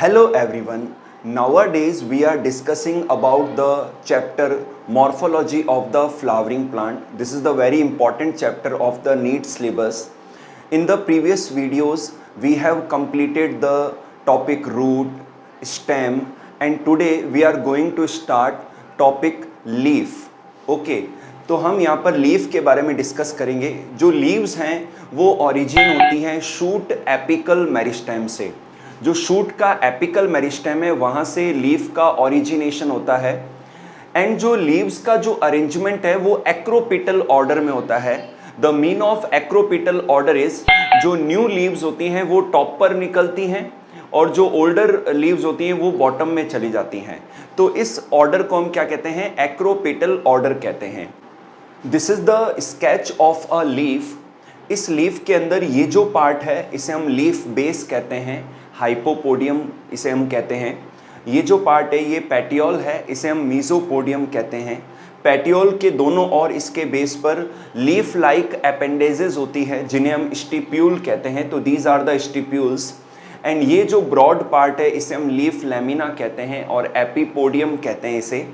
Hello everyone. Nowadays we are discussing about the chapter morphology of the flowering plant. This is the very important chapter of the NEET syllabus. In the previous videos we have completed the topic root, stem and today we are going to start topic leaf. Okay. तो हम यहाँ पर leaf के बारे में discuss करेंगे। जो leaves हैं वो ओरिजिन होती हैं शूट एपिकल मेरिस्टेम से। जो शूट का एपिकल मेरिस्टेम है वहाँ से लीफ का ओरिजिनेशन होता है। एंड जो लीव्स का जो अरेंजमेंट है वो एक्रोपिटल ऑर्डर में होता है। The mean of acropetal order is जो न्यू लीव्स होती हैं वो टॉप पर निकलती हैं और जो ओल्डर लीव्स होती हैं वो बॉटम में चली जाती हैं। तो इस ऑर्डर को हम क्या कहते हैं? एक्रोपिटल ऑर्डर कहते हैं। This is the sketch of a leaf. इस लीफ के अंदर ये जो पार्ट है इसे हम लीफ बेस कहते हैं, हाइपोपोडियम इसे हम कहते हैं। ये जो पार्ट है ये पेटियोल है, इसे हम मीजोपोडियम कहते हैं। पेटियोल के दोनों और इसके बेस पर लीफ लाइक अपेंडेजेस होती है जिन्हें हम स्टिप्यूल कहते हैं। तो these are the stipules. And ये जो ब्रॉड पार्ट है इसे हम लीफ लैमिना कहते हैं और एपिपोडियम कहते हैं इसे।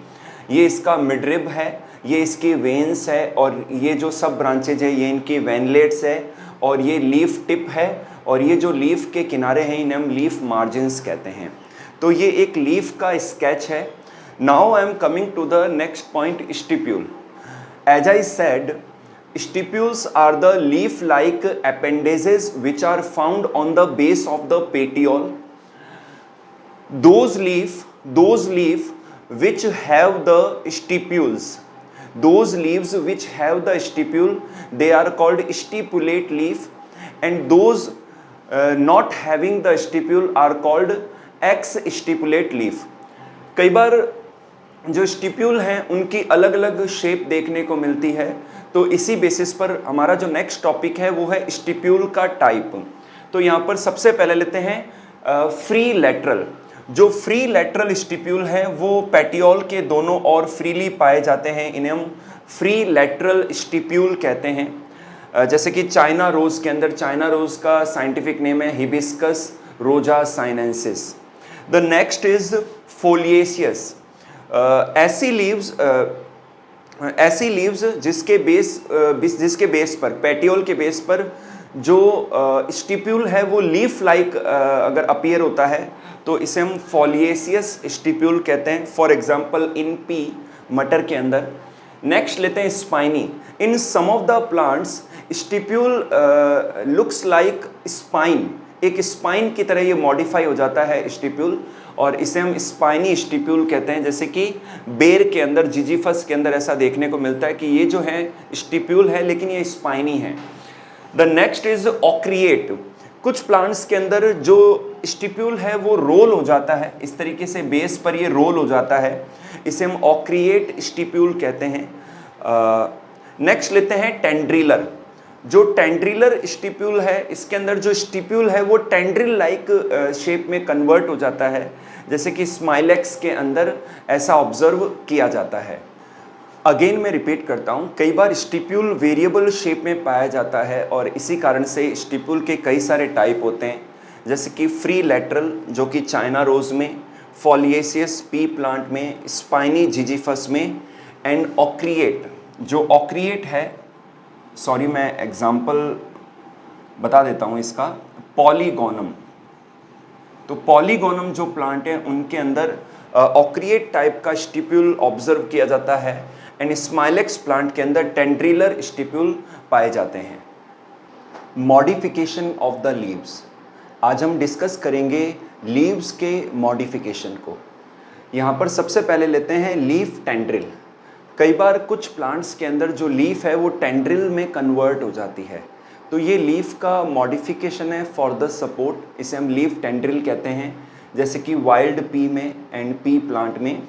ये इसका मिडरिब है, ये इसकी वेन्स है और ये जो सब ब्रांचेज है ये इनकी वेनलेट्स है और ये लीफ टिप है और ये जो लीफ के किनारे हैं इन्हें हम लीफ मार्जिन्स कहते हैं। तो ये एक लीफ का स्केच है। Now I am coming to the next point, stipule. As I said, stipules are the leaf-like appendages which are found on the base of the petiole. Those leaf which have the stipules, those leaves which have the stipule, they are called stipulate leaf, and those not having the stipule are called ex-stipulate leaf. कई बार जो stipule हैं उनकी अलग अलग shape देखने को मिलती है। तो इसी बेसिस पर हमारा जो नेक्स्ट टॉपिक है वो है स्टिप्यूल का टाइप। तो यहाँ पर सबसे पहले लेते हैं फ्री लेटरल। जो फ्री लेटरल स्टिप्यूल है वो पेटियोल के दोनों ओर फ्रीली पाए जाते हैं, इन्हें हम फ्री लेटरल स्टिप्यूल कहते हैं। जैसे कि चाइना रोज के अंदर, चाइना रोज का साइंटिफिक नेम है hibiscus rosa sinensis. The next is foliaceous. ऐसी लीव्स जिसके बेस पर, पेटियोल के बेस पर जो स्टिप्यूल है वो लीफ लाइक अगर अपीयर होता है तो इसे हम फोलिएसियस स्टिप्यूल कहते हैं। फॉर एग्जांपल इन पी, मटर के अंदर। नेक्स्ट लेते हैं spiny. In some of the plants stipule looks like spine, एक स्पाइन की तरह ये मॉडिफाई हो जाता है स्टिप्यूल और इसे हम स्पाइनी स्टिप्यूल कहते हैं। जैसे कि बेर के अंदर, जिजीफस के अंदर ऐसा देखने को मिलता है कि ये जो है स्टिप्यूल है लेकिन ये स्पाइनी है। The next is ochreate. कुछ प्लांट्स के अंदर जो स्टिप्यूल है वो रोल हो जाता है, इस तरीके से बेस पर ये रोल हो जाता है, इसे हम ऑक्रिएट स्टिप्यूल कहते हैं। नेक्स्ट लेते हैं टेंड्रिलर। जो टेंड्रिलर स्टिप्यूल है इसके अंदर जो स्टिप्यूल है वो टेंड्रिल लाइक शेप में कन्वर्ट हो जाता है, जैसे कि स्माइलेक्स के अंदर ऐसा ऑब्जर्व किया जाता है। अगेन मैं रिपीट करता हूँ, कई बार स्टिप्यूल वेरिएबल शेप में पाया जाता है और इसी कारण से स्टिप्यूल के कई सारे टाइप होते हैं, जैसे कि फ्री लेटरल जो कि चाइना रोज में, फोलिएसियस पी प्लांट में, स्पाइनी जिजीफस में, एंड ऑक्रिएट। जो ऑक्रिएट है, सॉरी मैं एग्जाम्पल बता देता हूँ इसका, पॉलीगोनम। तो पॉलीगोनम जो प्लांट है उनके अंदर ऑक्रिएट टाइप का स्टिप्यूल ऑब्जर्व किया जाता है एंड स्माइलेक्स प्लांट के अंदर टेंड्रिलर स्टिप्यूल पाए जाते हैं। Modification of the leaves. आज हम डिस्कस करेंगे लीव्स के मॉडिफिकेशन को। यहाँ पर सबसे पहले लेते हैं लीफ टेंड्रिल। कई बार कुछ प्लांट्स के अंदर जो लीफ है वो टेंड्रिल में कन्वर्ट हो जाती है, तो ये लीफ का मॉडिफिकेशन है फॉर द सपोर्ट, इसे हम लीफ टेंड्रिल कहते हैं, जैसे कि वाइल्ड पी में एंड पी प्लांट में।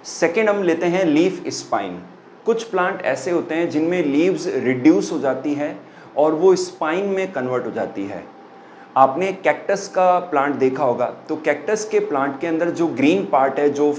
सेकेंड हम लेते हैं लीफ स्पाइन। कुछ प्लांट ऐसे होते हैं जिनमें लीव्स रिड्यूस हो जाती है और वो स्पाइन में कन्वर्ट हो जाती है। आपने कैक्टस का प्लांट देखा होगा, तो कैक्टस के प्लांट के अंदर जो ग्रीन पार्ट है, जो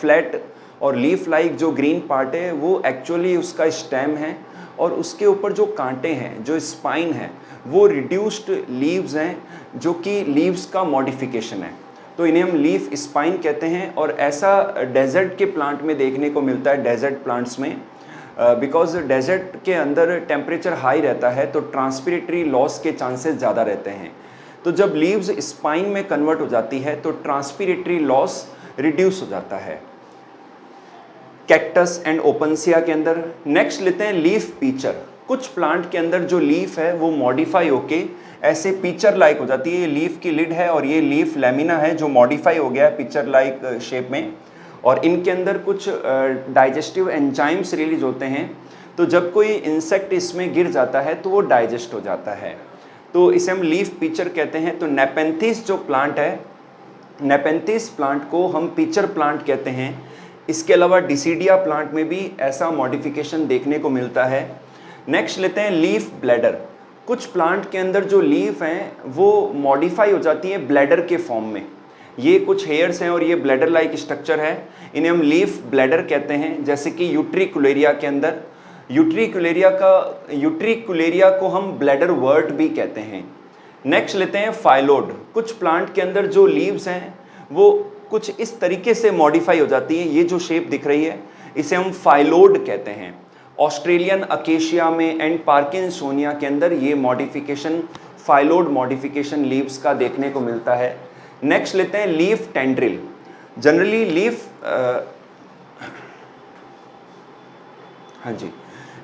फ्लैट और लीफ लाइक जो ग्रीन पार्ट है वो एक्चुअली उसका स्टेम है और उसके ऊपर जो कांटे हैं, जो स्पाइन है, वो रिड्यूस्ड लीव्स हैं, जो कि लीव्स का मॉडिफिकेशन है, तो इन्हें हम लीफ स्पाइन कहते हैं। और ऐसा डेजर्ट के प्लांट में देखने को मिलता है, डेजर्ट प्लांट्स में, बिकॉज डेजर्ट के अंदर टेम्परेचर हाई रहता है तो ट्रांसपिरेटरी लॉस के चांसेस ज़्यादा रहते हैं। तो जब लीव्स स्पाइन में कन्वर्ट हो जाती है तो ट्रांसपिरेटरी लॉस रिड्यूस हो जाता है कैक्टस एंड ओपनसिया के अंदर। नेक्स्ट लेते हैं लीफ पीचर। कुछ प्लांट के अंदर जो लीफ है वो मॉडिफाई होके ऐसे पीचर लाइक हो जाती है। ये लीफ की लिड है और ये लीफ लैमिना है जो मॉडिफाई हो गया है पीचर लाइक शेप में, और इनके अंदर कुछ डाइजेस्टिव एंजाइम्स रिलीज होते हैं, तो जब कोई इंसेक्ट इसमें गिर जाता है तो वो डाइजेस्ट हो जाता है, तो इसे हम लीफ पीचर कहते हैं। तो नेपेंथिस जो प्लांट है, नेपेंथिस प्लांट को हम पीचर प्लांट कहते हैं। इसके अलावा डिसीडिया प्लांट में भी ऐसा मॉडिफिकेशन देखने को मिलता है। नेक्स्ट लेते हैं लीफ ब्लैडर। कुछ प्लांट के अंदर जो लीफ हैं वो मॉडिफाई हो जाती है ब्लैडर के फॉर्म में। ये कुछ हेयर्स हैं और ये ब्लैडर लाइक स्ट्रक्चर है, इन्हें हम लीफ ब्लैडर कहते हैं। जैसे कि यूट्रिकुलेरिया के अंदर, यूट्रिकुलेरिया को हम ब्लैडर वर्ट भी कहते हैं। नेक्स्ट लेते हैं फाइलोड। कुछ प्लांट के अंदर जो लीव्स हैं वो कुछ इस तरीके से मॉडिफाई हो जाती है, ये जो शेप दिख रही है इसे हम फाइलोड कहते हैं। ऑस्ट्रेलियन अकेशिया में एंड पार्किंसोनिया के अंदर ये मॉडिफिकेशन, फाइलोड मॉडिफिकेशन लीव्स का देखने को मिलता है। नेक्स्ट लेते हैं leaf tendril. Generally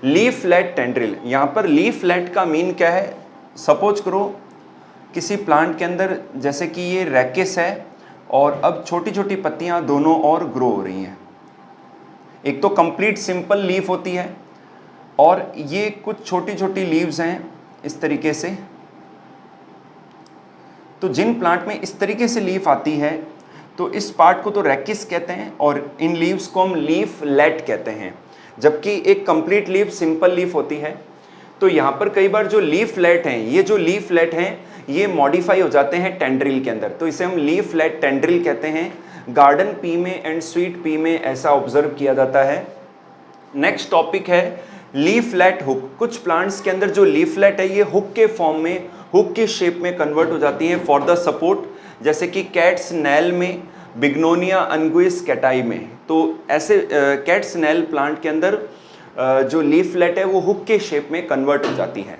leaflet tendril. यहाँ पर लीफलेट का मीन क्या है, सपोज करो किसी प्लांट के अंदर जैसे कि ये रैकिस है और अब छोटी छोटी पत्तियाँ दोनों और ग्रो हो रही हैं। एक तो कंप्लीट सिंपल लीफ होती है और ये कुछ छोटी छोटी लीव्स हैं इस तरीके से। तो जिन प्लांट में इस तरीके से लीफ आती है तो इस पार्ट को तो रैकिस कहते हैं और इन लीव्स को हम लीफलेट कहते हैं। जबकि एक कंप्लीट लीफ सिंपल लीफ होती है। तो यहाँ पर कई बार जो लीफलेट हैं, ये जो लीफलेट हैं ये मॉडिफाई हो जाते हैं टेंड्रिल के अंदर, तो इसे हम लीफलेट टेंड्रिल कहते हैं। गार्डन पी में एंड स्वीट पी में ऐसा ऑब्जर्व किया जाता है। नेक्स्ट टॉपिक है लीफलेट हुक। कुछ प्लांट्स के अंदर जो लीफलेट है ये हुक के फॉर्म में, हुक की शेप में कन्वर्ट हो जाती है फॉर द सपोर्ट, जैसे कि कैट्स नेल में, बिग्नोनिया अनगुइस कैटाई में। तो ऐसे कैट्स नेल प्लांट के अंदर जो लीफलेट है वो हुक के शेप में कन्वर्ट हो जाती है।